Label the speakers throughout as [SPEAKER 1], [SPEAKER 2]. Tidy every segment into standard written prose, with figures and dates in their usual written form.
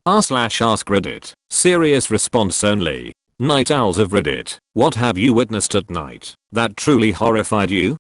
[SPEAKER 1] r/AskReddit. Serious response only. Night owls of Reddit. What have you witnessed at night that truly horrified you?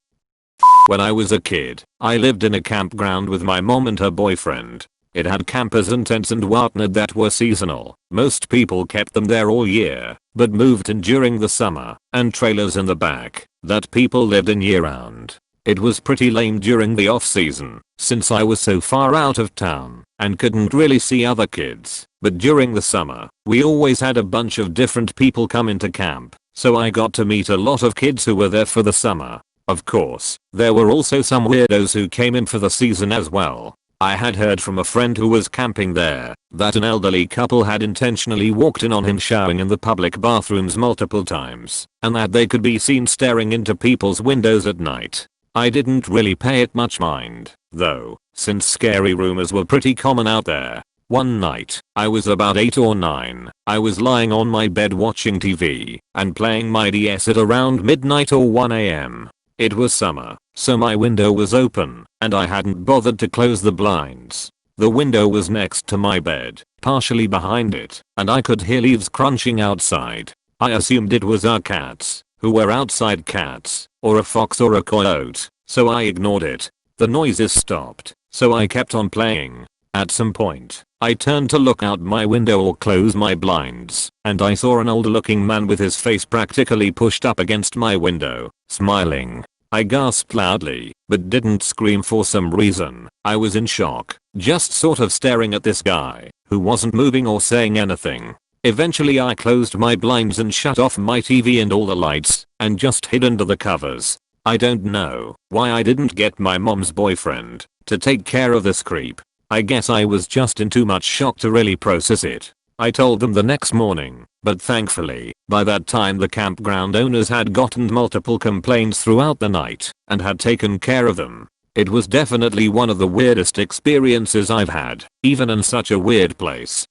[SPEAKER 1] When I was a kid, I lived in a campground with my mom and her boyfriend. It had campers and tents and whatnot that were seasonal. Most people kept them there all year, but moved in during the summer, and trailers in the back that people lived in year round. It was pretty lame during the off season, since I was so far out of town and couldn't really see other kids, but during the summer, we always had a bunch of different people come into camp, so I got to meet a lot of kids who were there for the summer. Of course, there were also some weirdos who came in for the season as well. I had heard from a friend who was camping there that an elderly couple had intentionally walked in on him showering in the public bathrooms multiple times, and that they could be seen staring into people's windows at night. I didn't really pay it much mind, though, since scary rumors were pretty common out there. One night, I was about 8 or 9, I was lying on my bed watching TV and playing my DS at around midnight or 1 AM. It was summer, so my window was open, and I hadn't bothered to close the blinds. The window was next to my bed, partially behind it, and I could hear leaves crunching outside. I assumed it was our cats, who were outside cats, or a fox or a coyote, so I ignored it. The noises stopped, so I kept on playing. At some point, I turned to look out my window or close my blinds, and I saw an older looking man with his face practically pushed up against my window, smiling. I gasped loudly, but didn't scream for some reason. I was in shock, just sort of staring at this guy, who wasn't moving or saying anything. Eventually I closed my blinds and shut off my TV and all the lights, and just hid under the covers. I don't know why I didn't get my mom's boyfriend to take care of this creep. I guess I was just in too much shock to really process it. I told them the next morning, but thankfully, by that time the campground owners had gotten multiple complaints throughout the night and had taken care of them. It was definitely one of the weirdest experiences I've had, even in such a weird place.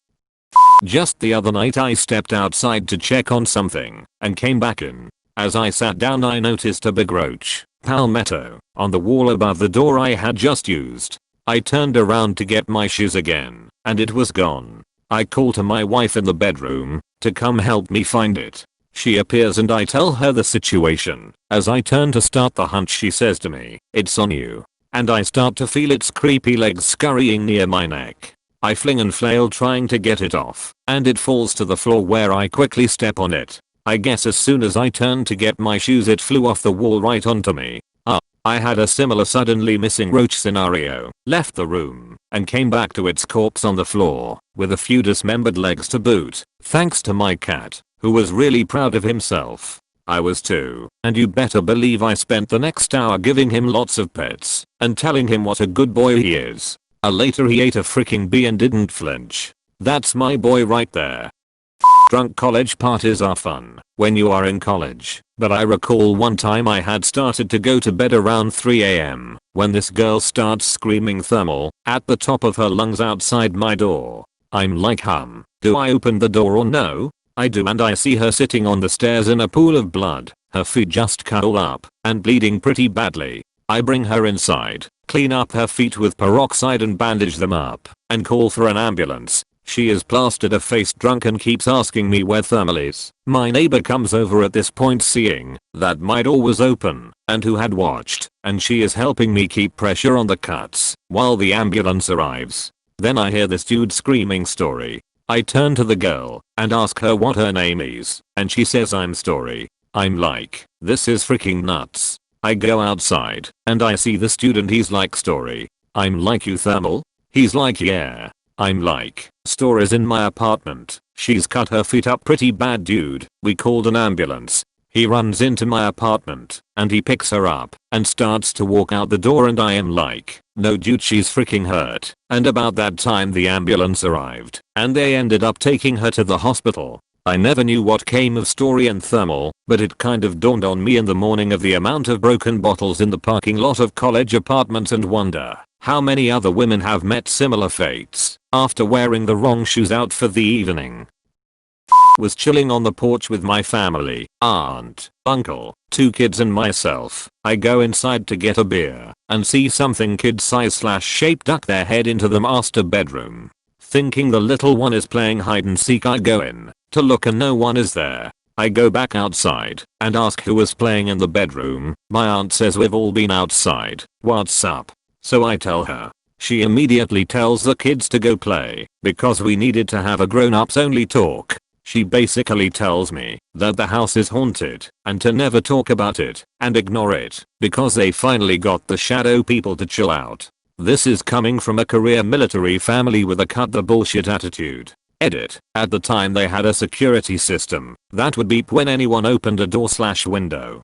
[SPEAKER 1] Just the other night I stepped outside to check on something and came back in. As I sat down I noticed a big roach, palmetto, on the wall above the door I had just used. I turned around to get my shoes again, and it was gone. I call to my wife in the bedroom to come help me find it. She appears and I tell her the situation. As I turn to start the hunt she says to me, "It's on you." And I start to feel its creepy legs scurrying near my neck. I fling and flail trying to get it off, and it falls to the floor where I quickly step on it. I guess as soon as I turned to get my shoes it flew off the wall right onto me. I had a similar suddenly missing roach scenario, left the room, and came back to its corpse on the floor, with a few dismembered legs to boot, thanks to my cat, who was really proud of himself. I was too, and you better believe I spent the next hour giving him lots of pets, and telling him what a good boy he is. Later he ate a freaking bee and didn't flinch. That's my boy right there. Drunk college parties are fun when you are in college, but I recall one time I had started to go to bed around 3 AM when this girl starts screaming thermal at the top of her lungs outside my door. I'm like, do I open the door or no? I do, and I see her sitting on the stairs in a pool of blood, her feet just cut all up and bleeding pretty badly. I bring her inside, clean up her feet with peroxide and bandage them up, and call for an ambulance. She is plastered her face drunk and keeps asking me where thermal is. My neighbor comes over at this point seeing that my door was open and who had watched, and she is helping me keep pressure on the cuts while the ambulance arrives. Then I hear this dude screaming Story. I turn to the girl and ask her what her name is, and she says I'm Story. I'm like, this is freaking nuts. I go outside and I see the student. He's like, Story. I'm like, you thermal? He's like, yeah. I'm like, Story's in my apartment. She's cut her feet up pretty bad, dude. We called an ambulance. He runs into my apartment and he picks her up and starts to walk out the door, and I am like, no dude, she's freaking hurt. And about that time the ambulance arrived and they ended up taking her to the hospital. I never knew what came of Story and thermal, but it kind of dawned on me in the morning of the amount of broken bottles in the parking lot of college apartments, and wonder how many other women have met similar fates after wearing the wrong shoes out for the evening. Was chilling on the porch with my family, aunt, uncle, 2 kids and myself. I go inside to get a beer and see something kid size / shape duck their head into the master bedroom. Thinking the little one is playing hide and seek, I go in to look and no one is there. I go back outside and ask who was playing in the bedroom. My aunt says we've all been outside. What's up? So I tell her. She immediately tells the kids to go play because we needed to have a grown-ups only talk. She basically tells me that the house is haunted and to never talk about it and ignore it because they finally got the shadow people to chill out. This is coming from a career military family with a cut the bullshit attitude. Edit. At the time they had a security system that would beep when anyone opened a door/window.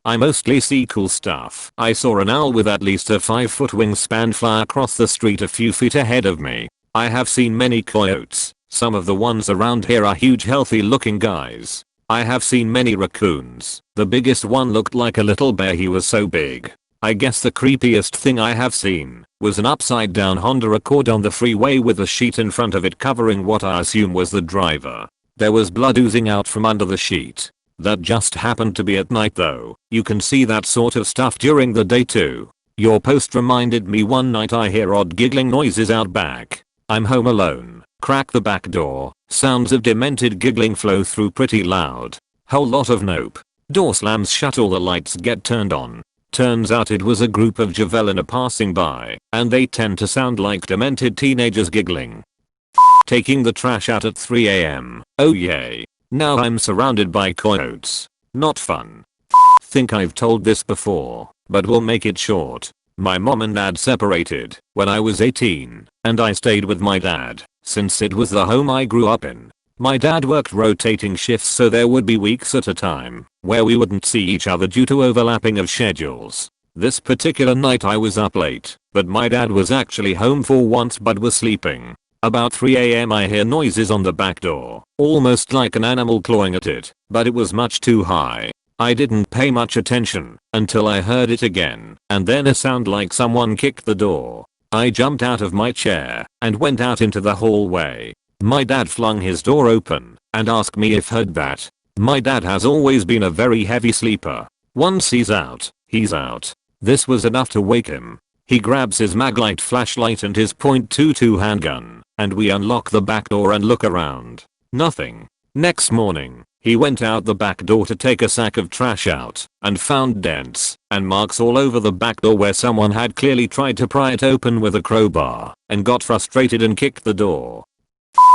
[SPEAKER 1] I mostly see cool stuff. I saw an owl with at least a 5-foot wingspan fly across the street a few feet ahead of me. I have seen many coyotes. Some of the ones around here are huge healthy looking guys. I have seen many raccoons. The biggest one looked like a little bear, he was so big. I guess the creepiest thing I have seen was an upside down Honda Accord on the freeway with a sheet in front of it covering what I assume was the driver. There was blood oozing out from under the sheet. That just happened to be at night though. You can see that sort of stuff during the day too. Your post reminded me one night I hear odd giggling noises out back. I'm home alone. Crack the back door. Sounds of demented giggling flow through pretty loud. Whole lot of nope. Door slams shut, all the lights get turned on. Turns out it was a group of javelina passing by, and they tend to sound like demented teenagers giggling. Taking the trash out at 3 AM. Oh yay. Now I'm surrounded by coyotes. Not fun. Think I've told this before, but we'll make it short. My mom and dad separated when I was 18, and I stayed with my dad since it was the home I grew up in. My dad worked rotating shifts, so there would be weeks at a time where we wouldn't see each other due to overlapping of schedules. This particular night I was up late, but my dad was actually home for once but was sleeping. About 3 AM I hear noises on the back door, almost like an animal clawing at it, but it was much too high. I didn't pay much attention until I heard it again, and then a sound like someone kicked the door. I jumped out of my chair and went out into the hallway. My dad flung his door open and asked me if heard that. My dad has always been a very heavy sleeper. Once he's out, he's out. This was enough to wake him. He grabs his Maglite flashlight and his .22 handgun, and we unlock the back door and look around. Nothing. Next morning, he went out the back door to take a sack of trash out and found dents and marks all over the back door where someone had clearly tried to pry it open with a crowbar and got frustrated and kicked the door.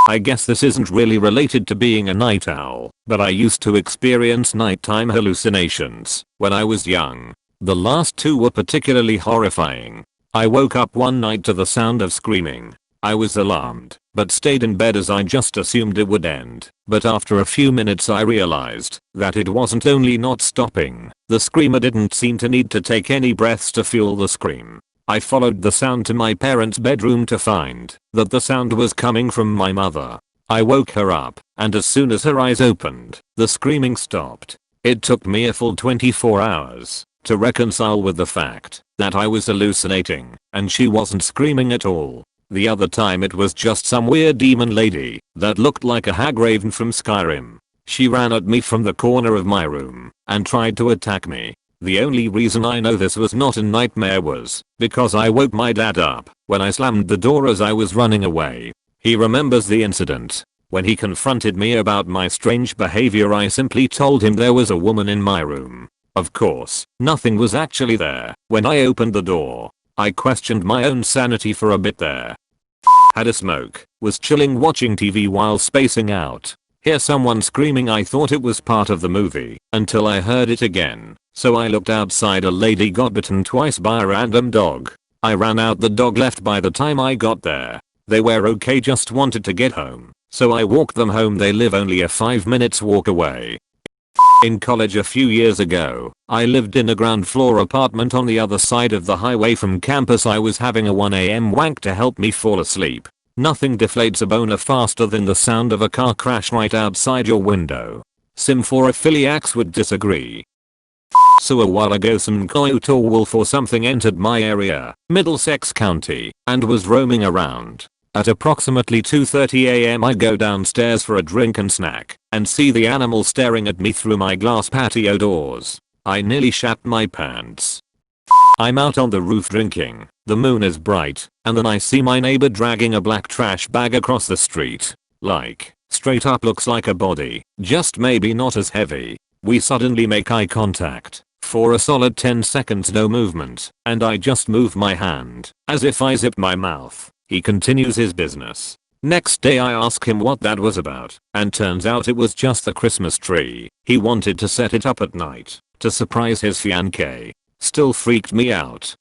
[SPEAKER 1] I guess this isn't really related to being a night owl, but I used to experience nighttime hallucinations when I was young. The last two were particularly horrifying. I woke up one night to the sound of screaming. I was alarmed, but stayed in bed as I just assumed it would end. But after a few minutes I realized that it wasn't only not stopping, the screamer didn't seem to need to take any breaths to fuel the scream. I followed the sound to my parents' bedroom to find that the sound was coming from my mother. I woke her up, and as soon as her eyes opened, the screaming stopped. It took me a full 24 hours to reconcile with the fact that I was hallucinating and she wasn't screaming at all. The other time it was just some weird demon lady that looked like a hag raven from Skyrim. She ran at me from the corner of my room and tried to attack me. The only reason I know this was not a nightmare was because I woke my dad up when I slammed the door as I was running away. He remembers the incident. When he confronted me about my strange behavior, I simply told him there was a woman in my room. Of course, nothing was actually there when I opened the door. I questioned my own sanity for a bit there. Had a smoke, was chilling watching TV while spacing out. Hear someone screaming. I thought it was part of the movie until I heard it again. So I looked outside. A lady got bitten twice by a random dog. I ran out. The dog left by the time I got there. They were okay, just wanted to get home. So I walked them home. They live only a 5 minutes walk away. In college a few years ago, I lived in a ground floor apartment on the other side of the highway from campus. I was having a 1 AM wank to help me fall asleep. Nothing deflates a boner faster than the sound of a car crash right outside your window. Symphophiliacs would disagree. So a while ago some coyote or wolf or something entered my area, Middlesex County, and was roaming around. At approximately 2:30 AM I go downstairs for a drink and snack and see the animal staring at me through my glass patio doors. I nearly shat my pants. I'm out on the roof drinking The moon is bright, and then I see my neighbor dragging a black trash bag across the street. Like, straight up looks like a body, just maybe not as heavy. We suddenly make eye contact. For a solid 10 seconds no movement, and I just move my hand, as if I zipped my mouth. He continues his business. Next day I ask him what that was about, and turns out it was just the Christmas tree. He wanted to set it up at night, to surprise his fiancée. Still freaked me out.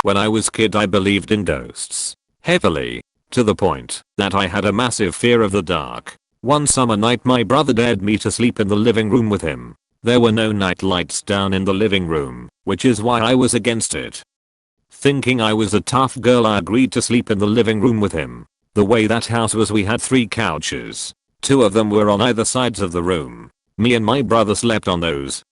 [SPEAKER 1] When I was kid I believed in ghosts. Heavily. To the point that I had a massive fear of the dark. One summer night my brother dared me to sleep in the living room with him. There were no night lights down in the living room, which is why I was against it. Thinking I was a tough girl I agreed to sleep in the living room with him. The way that house was we had 3 couches. 2 of them were on either sides of the room. Me and my brother slept on those.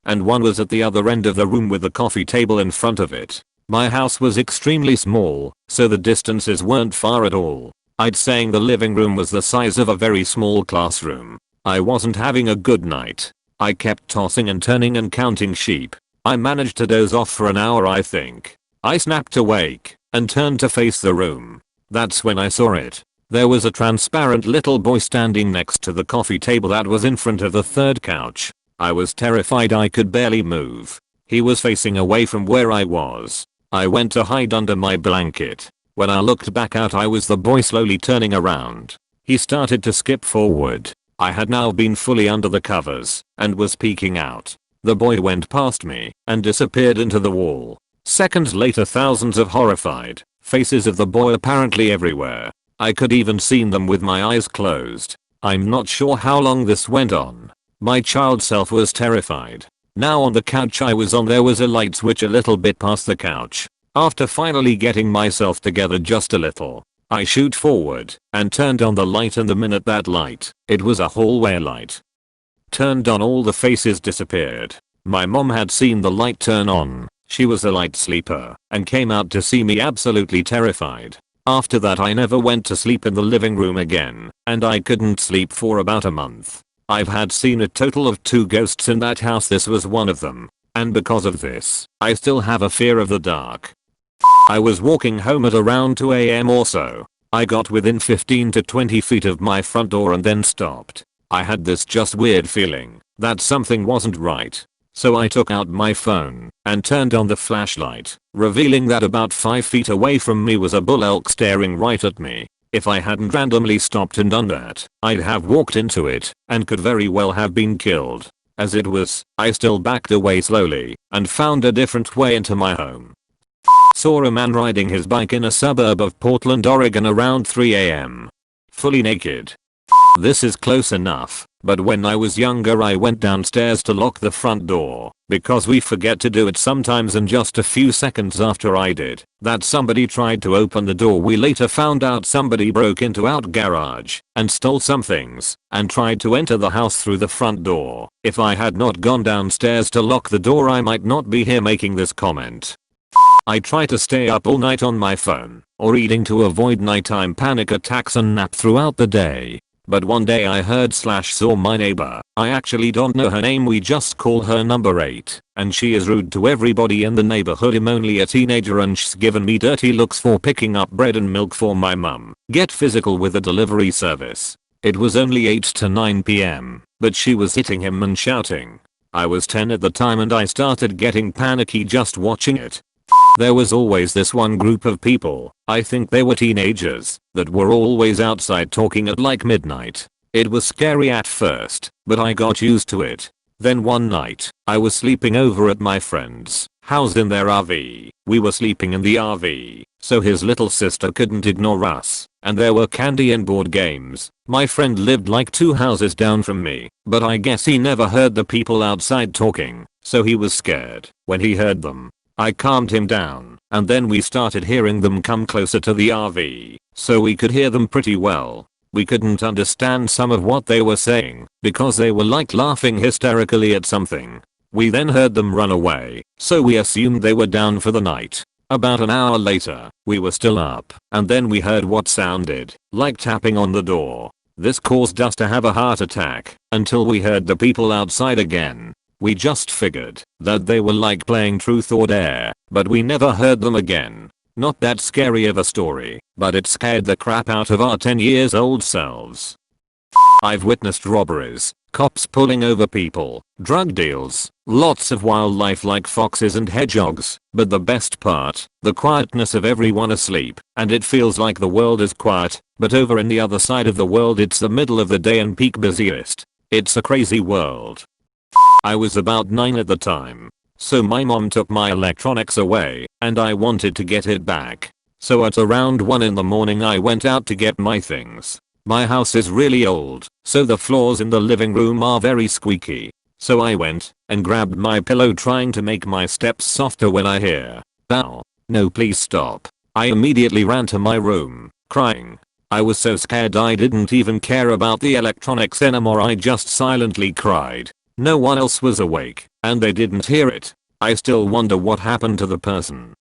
[SPEAKER 1] And one was at the other end of the room with the coffee table in front of it. My house was extremely small, so the distances weren't far at all. I'd say the living room was the size of a very small classroom. I wasn't having a good night. I kept tossing and turning and counting sheep. I managed to doze off for an hour I think. I snapped awake and turned to face the room. That's when I saw it. There was a transparent little boy standing next to the coffee table that was in front of the 3rd couch. I was terrified I could barely move. He was facing away from where I was. I went to hide under my blanket. When I looked back out I was the boy slowly turning around. He started to skip forward. I had now been fully under the covers and was peeking out. The boy went past me and disappeared into the wall. Seconds later thousands of horrified faces of the boy apparently everywhere. I could even see them with my eyes closed. I'm not sure how long this went on. My child self was terrified. Now on the couch I was on there was a light switch a little bit past the couch. After finally getting myself together just a little, I shoot forward and turned on the light and the minute that light, it was a hallway light, turned on all the faces disappeared. My mom had seen the light turn on. She was a light sleeper and came out to see me absolutely terrified. After that I never went to sleep in the living room again and I couldn't sleep for about a month. I've had seen a total of 2 ghosts in that house. This was one of them. And because of this, I still have a fear of the dark. I was walking home at around 2 AM or so. I got within 15 to 20 feet of my front door and then stopped. I had this just weird feeling that something wasn't right. So I took out my phone and turned on the flashlight, revealing that about 5 feet away from me was a bull elk staring right at me. If I hadn't randomly stopped and done that, I'd have walked into it and could very well have been killed. As it was, I still backed away slowly and found a different way into my home. Saw a man riding his bike in a suburb of Portland, Oregon around 3 AM. Fully naked. This is close enough, but when I was younger I went downstairs to lock the front door, because we forget to do it sometimes, and just a few seconds after I did that somebody tried to open the door. We later found out somebody broke into our garage and stole some things and tried to enter the house through the front door. If I had not gone downstairs to lock the door I might not be here making this comment. I try to stay up all night on my phone or reading to avoid nighttime panic attacks and nap throughout the day. But one day I heard / saw my neighbor. I actually don't know her name, we just call her number 8, and she is rude to everybody in the neighborhood. I'm only a teenager and she's given me dirty looks for picking up bread and milk for my mum. Get physical with the delivery service. It was only 8 to 9 PM, but she was hitting him and shouting. I was 10 at the time and I started getting panicky just watching it. There was always this one group of people, I think they were teenagers, that were always outside talking at like midnight. It was scary at first, but I got used to it. Then one night, I was sleeping over at my friend's house in their RV. We were sleeping in the RV, so his little sister couldn't ignore us, and there were candy and board games. My friend lived like 2 houses down from me, but I guess he never heard the people outside talking, so he was scared when he heard them. I calmed him down, and then we started hearing them come closer to the RV, so we could hear them pretty well. We couldn't understand some of what they were saying, because they were like laughing hysterically at something. We then heard them run away, so we assumed they were down for the night. About an hour later, we were still up, and then we heard what sounded like tapping on the door. This caused us to have a heart attack, until we heard the people outside again. We just figured that they were like playing truth or dare, but we never heard them again. Not that scary of a story, but it scared the crap out of our 10 years old selves. I've witnessed robberies, cops pulling over people, drug deals, lots of wildlife like foxes and hedgehogs, but the best part, the quietness of everyone asleep, and it feels like the world is quiet, but over in the other side of the world it's the middle of the day and peak busiest. It's a crazy world. I was about 9 at the time. So my mom took my electronics away, and I wanted to get it back. So at around 1 in the morning I went out to get my things. My house is really old, so the floors in the living room are very squeaky. So I went and grabbed my pillow trying to make my steps softer when I hear, "Ow, no please stop." I immediately ran to my room, crying. I was so scared I didn't even care about the electronics anymore. I just silently cried. No one else was awake, and they didn't hear it. I still wonder what happened to the person.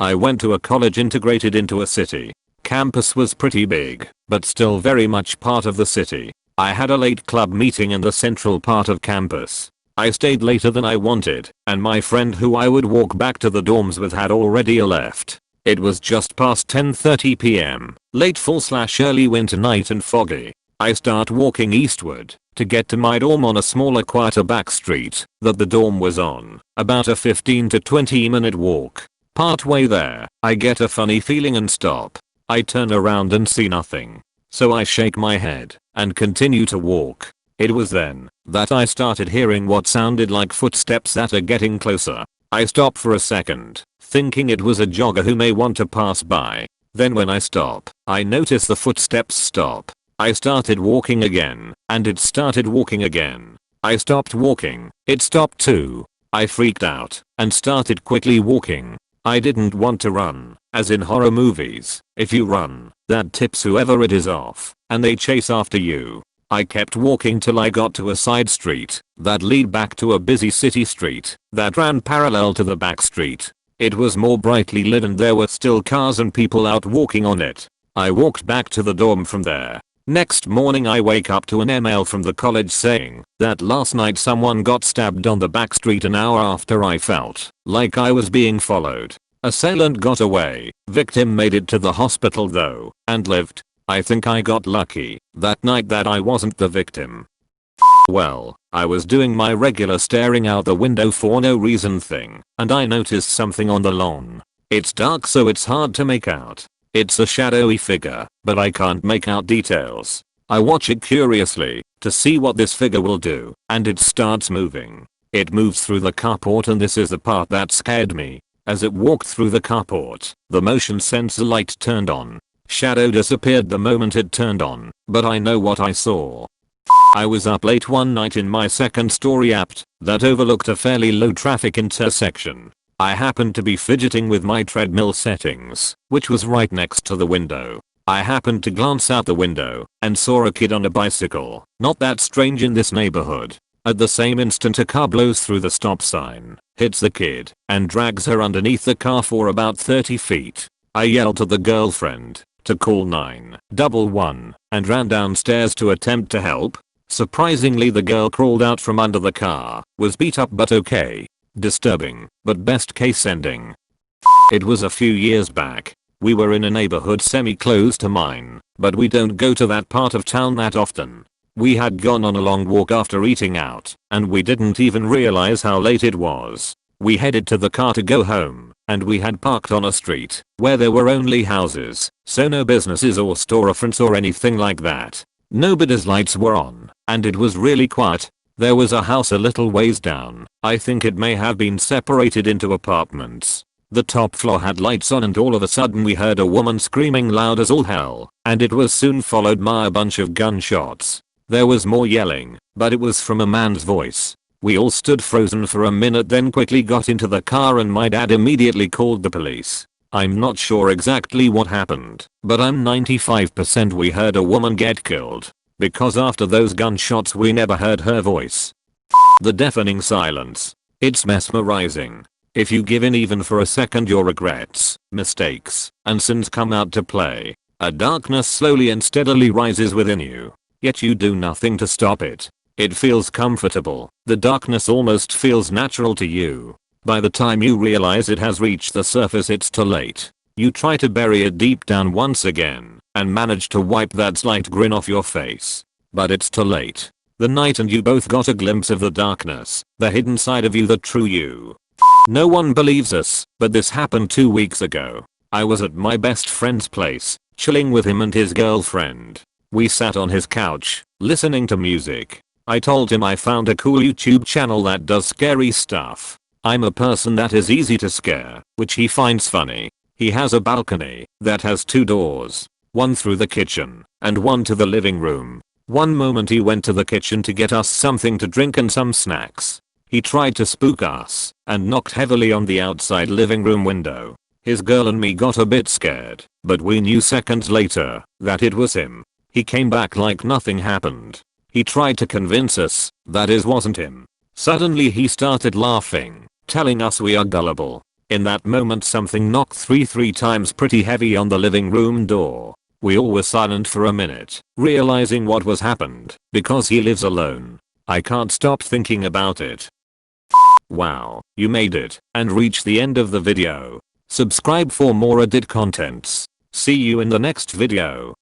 [SPEAKER 1] I went to a college integrated into a city. Campus was pretty big, but still very much part of the city. I had a late club meeting in the central part of campus. I stayed later than I wanted, and my friend who I would walk back to the dorms with had already left. It was just past 10:30 p.m., late fall/early winter night and foggy. I start walking eastward to get to my dorm on a smaller quieter back street that the dorm was on, about a 15 to 20 minute walk. Partway there, I get a funny feeling and stop. I turn around and see nothing. So I shake my head and continue to walk. It was then that I started hearing what sounded like footsteps that are getting closer. I stop for a second, thinking it was a jogger who may want to pass by. Then when I stop, I notice the footsteps stop. I started walking again, and it started walking again. I stopped walking, it stopped too. I freaked out and started quickly walking. I didn't want to run, as in horror movies. If you run, that tips whoever it is off, and they chase after you. I kept walking till I got to a side street that lead back to a busy city street that ran parallel to the back street. It was more brightly lit and there were still cars and people out walking on it. I walked back to the dorm from there. Next morning I wake up to an email from the college saying that last night someone got stabbed on the back street an hour after I felt like I was being followed. Assailant got away. Victim made it to the hospital though and lived. I think I got lucky that night that I wasn't the victim. Well, I was doing my regular staring out the window for no reason thing and I noticed something on the lawn. It's dark so it's hard to make out. It's a shadowy figure, but I can't make out details. I watch it curiously to see what this figure will do, and it starts moving. It moves through the carport and this is the part that scared me. As it walked through the carport, the motion sensor light turned on. Shadow disappeared the moment it turned on, but I know what I saw. I was up late one night in my second story apt that overlooked a fairly low traffic intersection. I happened to be fidgeting with my treadmill settings, which was right next to the window. I happened to glance out the window and saw a kid on a bicycle. Not that strange in this neighborhood. At the same instant a car blows through the stop sign, hits the kid, and drags her underneath the car for about 30 feet. I yelled to the girlfriend to call 911 and ran downstairs to attempt to help. Surprisingly the girl crawled out from under the car, was beat up but okay. Disturbing, but best case ending. It was a few years back. We were in a neighborhood semi-close to mine, but we don't go to that part of town that often. We had gone on a long walk after eating out, and we didn't even realize how late it was. We headed to the car to go home, and we had parked on a street where there were only houses, so no businesses or storefronts or anything like that. Nobody's lights were on, and it was really quiet. There was a house a little ways down. I think it may have been separated into apartments. The top floor had lights on and all of a sudden we heard a woman screaming loud as all hell, and it was soon followed by a bunch of gunshots. There was more yelling, but it was from a man's voice. We all stood frozen for a minute then quickly got into the car and my dad immediately called the police. I'm not sure exactly what happened, but I'm 95% we heard a woman get killed. Because after those gunshots we never heard her voice. The deafening silence. It's mesmerizing. If you give in even for a second your regrets, mistakes, and sins come out to play. A darkness slowly and steadily rises within you. Yet you do nothing to stop it. It feels comfortable. The darkness almost feels natural to you. By the time you realize it has reached the surface, it's too late. You try to bury it deep down once again and manage to wipe that slight grin off your face. But it's too late. The night and you both got a glimpse of the darkness, the hidden side of you, the true you. No one believes us, but this happened 2 weeks ago. I was at my best friend's place, chilling with him and his girlfriend. We sat on his couch, listening to music. I told him I found a cool YouTube channel that does scary stuff. I'm a person that is easy to scare, which he finds funny. He has a balcony that has 2 doors, one through the kitchen and one to the living room. One moment he went to the kitchen to get us something to drink and some snacks. He tried to spook us and knocked heavily on the outside living room window. His girl and me got a bit scared, but we knew seconds later that it was him. He came back like nothing happened. He tried to convince us that it wasn't him. Suddenly he started laughing, telling us we are gullible. In that moment something knocked three times pretty heavy on the living room door. We all were silent for a minute, realizing what was happened, because he lives alone. I can't stop thinking about it. Wow, you made it and reached the end of the video. Subscribe for more Reddit contents. See you in the next video.